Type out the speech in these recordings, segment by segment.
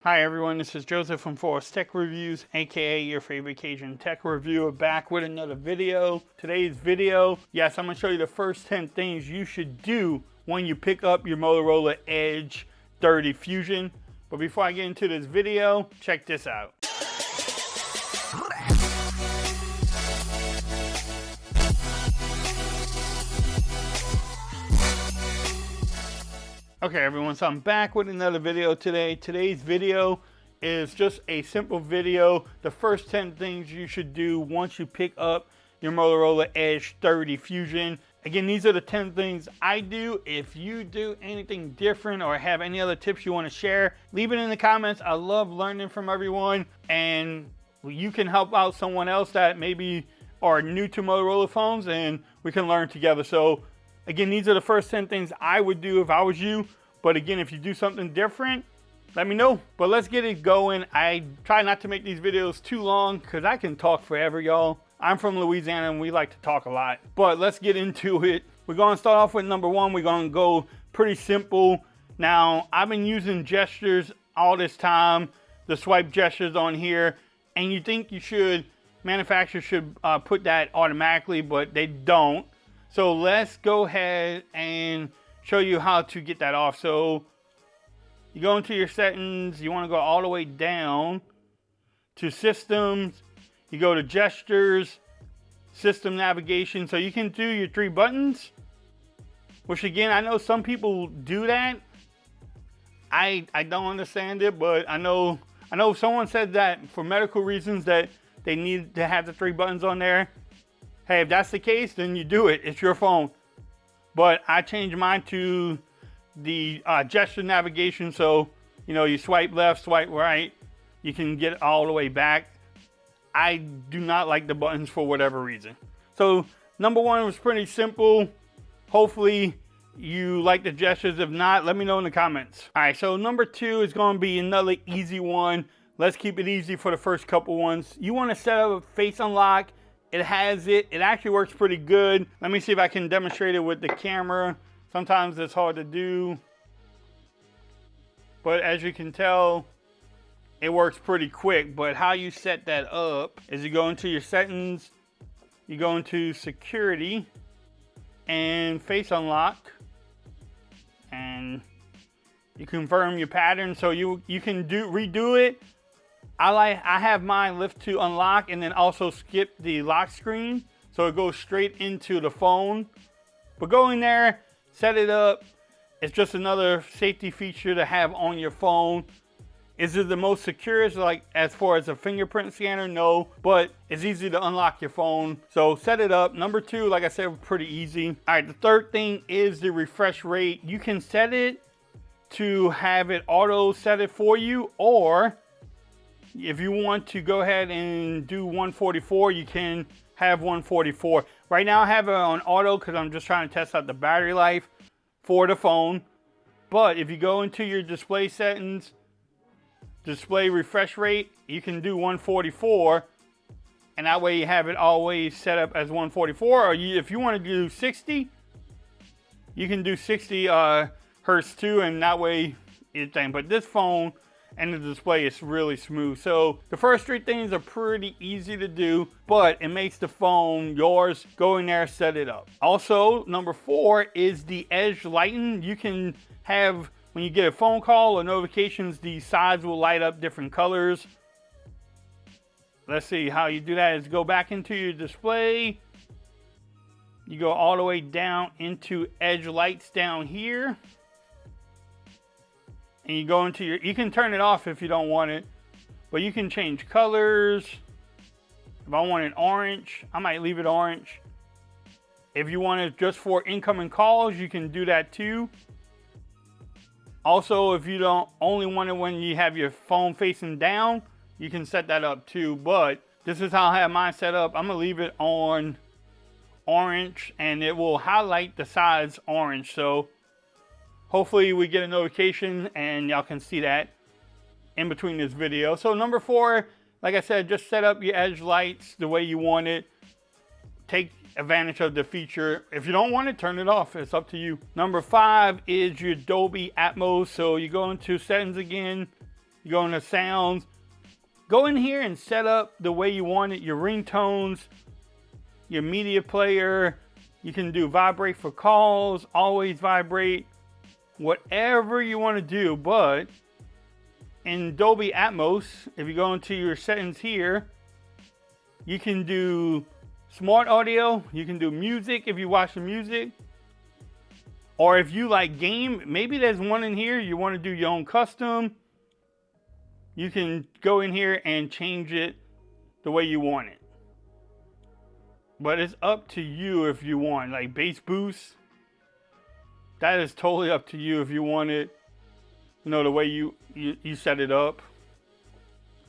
Hi everyone, this is Joseph from Forest Tech Reviews, aka your favorite Cajun tech reviewer, back with another video. Today's video, yes, I'm going to show you the first 10 things you should do when you pick up your Motorola Edge 30 Fusion. But before I get into this video, check this out. Okay everyone, so I'm back with another video today. Today's video is just a simple video. The first 10 things you should do once you pick up your Motorola Edge 30 Fusion. Again, these are the 10 things I do. If you do anything different or have any other tips you want to share, leave it in the comments. I love learning from everyone, and you can help out someone else that maybe are new to Motorola phones, and we can learn together. So again, these are the first 10 things I would do if I was you. But again, if you do something different, let me know. But let's get it going. I try not to make these videos too long because I can talk forever, y'all. I'm from Louisiana and we like to talk a lot. But let's get into it. We're going to start off with number one. We're going to go pretty simple. Now, I've been using gestures all this time, the swipe gestures on here. And you think you should, manufacturers should put that automatically, but they don't. So let's go ahead and show you how to get that off. So you go into your settings, you want to go all the way down to systems, you go to gestures, system navigation. So you can do your 3 buttons, which again, I know some people do that. I don't understand it, but I know someone said that for medical reasons that they need to have the 3 buttons on there. Hey, if that's the case, then you do it. It's your phone. But I changed mine to the gesture navigation. So, you know, you swipe left, swipe right. You can get it all the way back. I do not like the buttons for whatever reason. So, number one was pretty simple. Hopefully, you like the gestures. If not, let me know in the comments. All right, so number 2 is going to be another easy one. Let's keep it easy for the first couple ones. You want to set up a face unlock. It has it. It actually works pretty good. Let me see if I can demonstrate it with the camera. Sometimes it's hard to do. But as you can tell, it works pretty quick. But how you set that up is you go into your settings, you go into security and face unlock, and you confirm your pattern. So you can redo it. I have mine lift to unlock and then also skip the lock screen. So it goes straight into the phone. But go in there, set it up. It's just another safety feature to have on your phone. Is it the most secure? Like as far as a fingerprint scanner? No, but it's easy to unlock your phone. So set it up. Number 2, like I said, pretty easy. All right, the third thing is the refresh rate. You can set it to have it auto set it for you, or if you want to go ahead and do 144, you can have 144. Right now I have it on auto because I'm just trying to test out the battery life for the phone. But if you go into your display settings, display refresh rate, you can do 144. And that way you have it always set up as 144. Or if you want to do 60, you can do 60 hertz too. And that way it's thing. But this phone and the display is really smooth. So the first 3 things are pretty easy to do, but it makes the phone yours. Go in there, set it up. Also, number 4 is the Edge Lighten. You can have, when you get a phone call or notifications, the sides will light up different colors. Let's see how you do that is go back into your display. You go all the way down into Edge Lights down here. And you go into you can turn it off if you don't want it, but you can change colors. If I want it orange, I might leave it orange. If you want it just for incoming calls, you can do that too. Also, if you don't only want it when you have your phone facing down, you can set that up too. But this is how I have mine set up. I'm gonna leave it on orange and it will highlight the sides orange. So hopefully we get a notification and y'all can see that in between this video. So number 4, like I said, just set up your Edge lights the way you want it. Take advantage of the feature. If you don't want it, turn it off. It's up to you. Number 5 is your Dolby Atmos. So you go into settings again, You go into sounds. Go in here and set up the way you want it. Your ringtones, your media player. You can do vibrate for calls, always vibrate, whatever you want to do. But in Dolby Atmos, if you go into your settings here, you can do smart audio. You can do music if you watch the music. Or if you like game, maybe there's one in here you want to do your own custom. You can go in here and change it the way you want it. But it's up to you if you want. Like bass boost, that is totally up to you if you want it, you know, the way you set it up.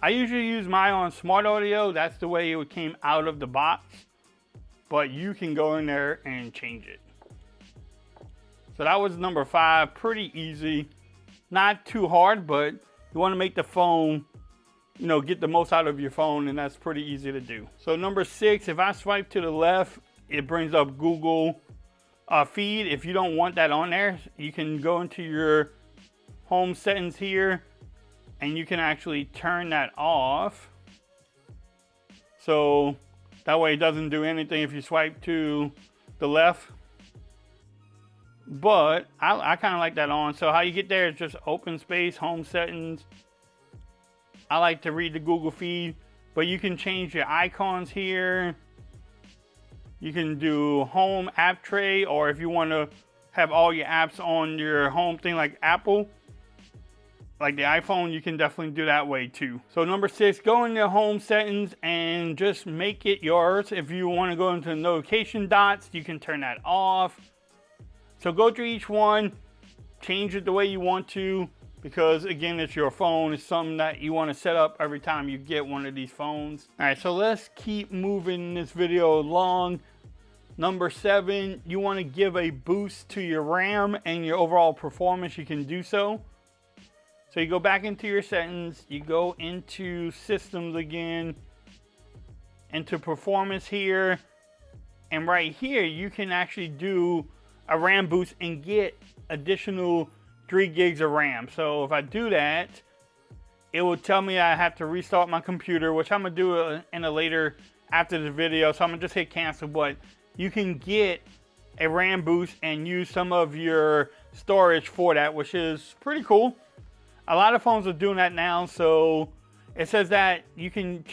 I usually use mine on smart audio. That's the way it came out of the box. But you can go in there and change it. So that was number 5. Pretty easy. Not too hard, but you want to make the phone, you know, get the most out of your phone, and that's pretty easy to do. So number 6, if I swipe to the left, it brings up Google feed. If you don't want that on there, you can go into your home settings here, and you can actually turn that off. So that way it doesn't do anything if you swipe to the left. But I kind of like that on. So how you get there is just open space, home settings. I like to read the Google feed, but you can change your icons here. You can do home app tray, or if you want to have all your apps on your home thing like Apple, like the iPhone, you can definitely do that way too. So number 6, go in your home settings and just make it yours. If you want to go into the notification dots, you can turn that off. So go through each one, change it the way you want to, because again, it's your phone. It's something that you want to set up every time you get one of these phones. All right, so let's keep moving this video along. Number 7, you want to give a boost to your RAM and your overall performance. You can do so. So you go back into your settings, you go into systems again, into performance here, and right here you can actually do a RAM boost and get additional 3 gigs of RAM. So if I do that, it will tell me I have to restart my computer, which I'm gonna do in a later after the video. So I'm gonna just hit cancel, but you can get a RAM boost and use some of your storage for that, which is pretty cool. A lot of phones are doing that now. So it says that you can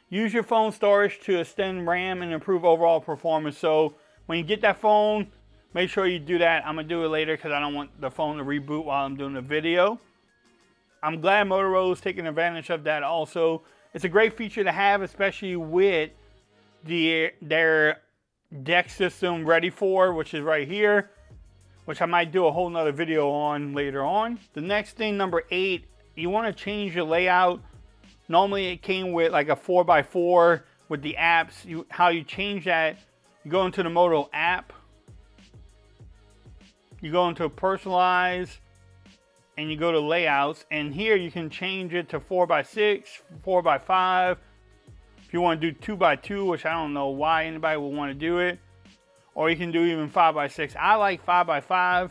use your phone storage to extend RAM and improve overall performance. So when you get that phone, make sure you do that. I'm going to do it later because I don't want the phone to reboot while I'm doing the video. I'm glad Motorola is taking advantage of that also. It's a great feature to have, especially with their DeX system ready for, which is right here, which I might do a whole nother video on later on. The next thing, number 8, you want to change your layout. Normally it came with like a 4x4 with the apps. How you change that, you go into the Moto app, you go into personalize, and you go to layouts, and here you can change it to 4x6, 4x5. If you want to do 2x2, which I don't know why anybody would want to do it, or you can do even 5x6. I like 5x5,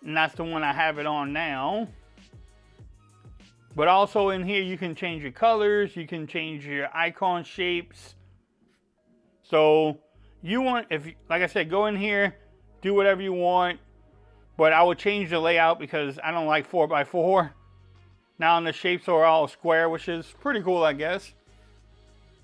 and that's the one I have it on now. But also in here you can change your colors, you can change your icon shapes. So you want, like I said, go in here, do whatever you want, but I would change the layout because I don't like 4x4. Now the shapes are all square, which is pretty cool, I guess.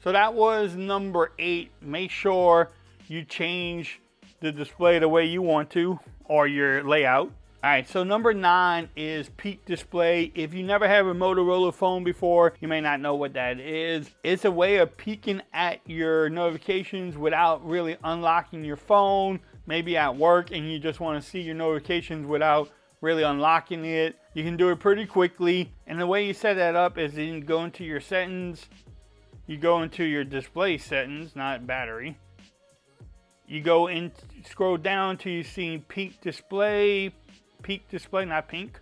So that was number 8. Make sure you change the display the way you want to, or your layout. All right, so number 9 is peak display. If you never have a Motorola phone before, you may not know what that is. It's a way of peeking at your notifications without really unlocking your phone. Maybe at work and you just want to see your notifications without really unlocking it. You can do it pretty quickly. And the way you set that up is you go into your settings. You go into your display settings, not battery. You go in, scroll down till you see peak display, not pink.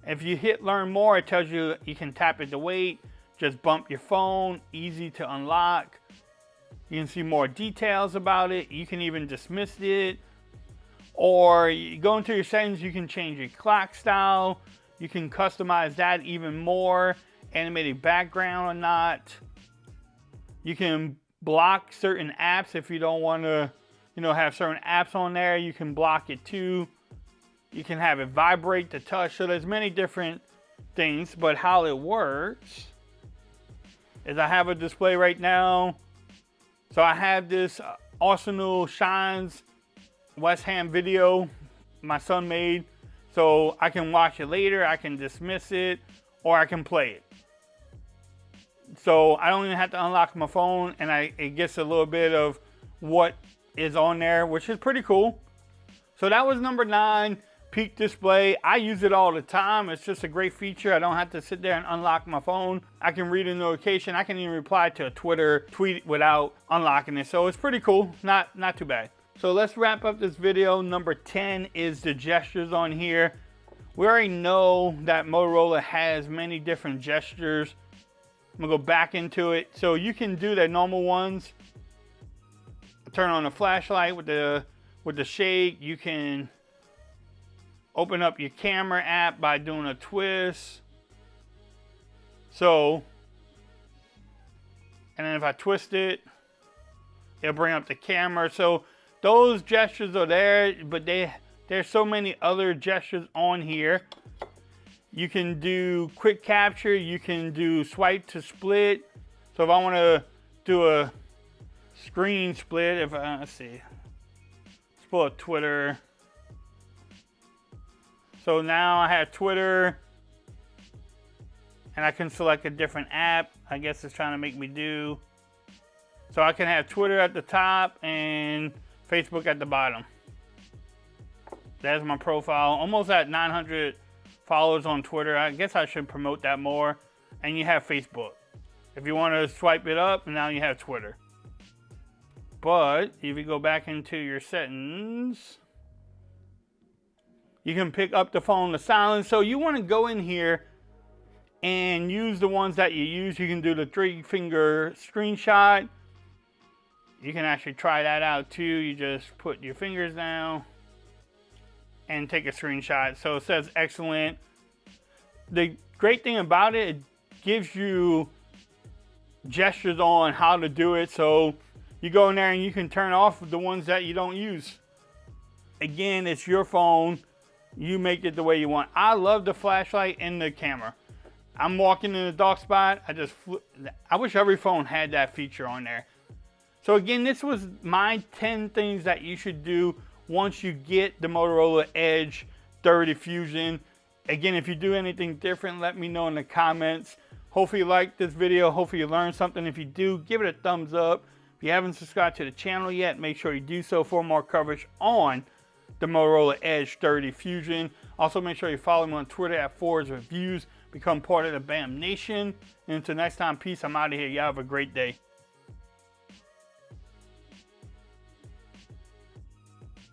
If you hit learn more, it tells you you can tap it to wait, just bump your phone, easy to unlock. You can see more details about it. You can even dismiss it. Or you go into your settings, you can change your clock style. You can customize that even more, animated background or not. You can block certain apps if you don't want to, have certain apps on there. You can block it too. You can have it vibrate to touch. So there's many different things, but how it works is I have a display right now. So I have this Arsenal Shines West Ham video my son made. So I can watch it later, I can dismiss it, or I can play it. So I don't even have to unlock my phone, and it gets a little bit of what is on there, which is pretty cool. So that was number 9, Peak Display. I use it all the time. It's just a great feature. I don't have to sit there and unlock my phone. I can read a notification. I can even reply to a Twitter tweet without unlocking it. So it's pretty cool. Not too bad. So let's wrap up this video. Number 10 is the gestures on here. We already know that Motorola has many different gestures. I'm gonna go back into it. So you can do the normal ones. Turn on the flashlight with the shake. You can open up your camera app by doing a twist. So, and then if I twist it, it'll bring up the camera. So those gestures are there, but there's so many other gestures on here. You can do quick capture, you can do swipe to split. So if I want to do a screen split, let's see, let's pull up Twitter. So now I have Twitter, and I can select a different app. I guess it's trying to make me do. So I can have Twitter at the top and Facebook at the bottom. That's my profile. Almost at 900 followers on Twitter. I guess I should promote that more. And you have Facebook. If you want to swipe it up, now you have Twitter. But if you go back into your settings, you can pick up the phone to silence. So you want to go in here and use the ones that you use. You can do the 3-finger screenshot. You can actually try that out too. You just put your fingers down and take a screenshot. So it says excellent. The great thing about it, it gives you gestures on how to do it. So you go in there and you can turn off the ones that you don't use. Again, it's your phone. You make it the way you want. I love the flashlight and the camera. I'm walking in a dark spot. I wish every phone had that feature on there. So again, this was my 10 things that you should do once you get the Motorola Edge 30 Fusion. Again, if you do anything different, let me know in the comments. Hopefully you liked this video. Hopefully you learned something. If you do, give it a thumbs up. If you haven't subscribed to the channel yet, make sure you do so for more coverage on the Motorola Edge 30 Fusion. Also, make sure you follow me on Twitter at ForZReviews. Become part of the BAM Nation. And until next time, peace. I'm out of here. Y'all have a great day.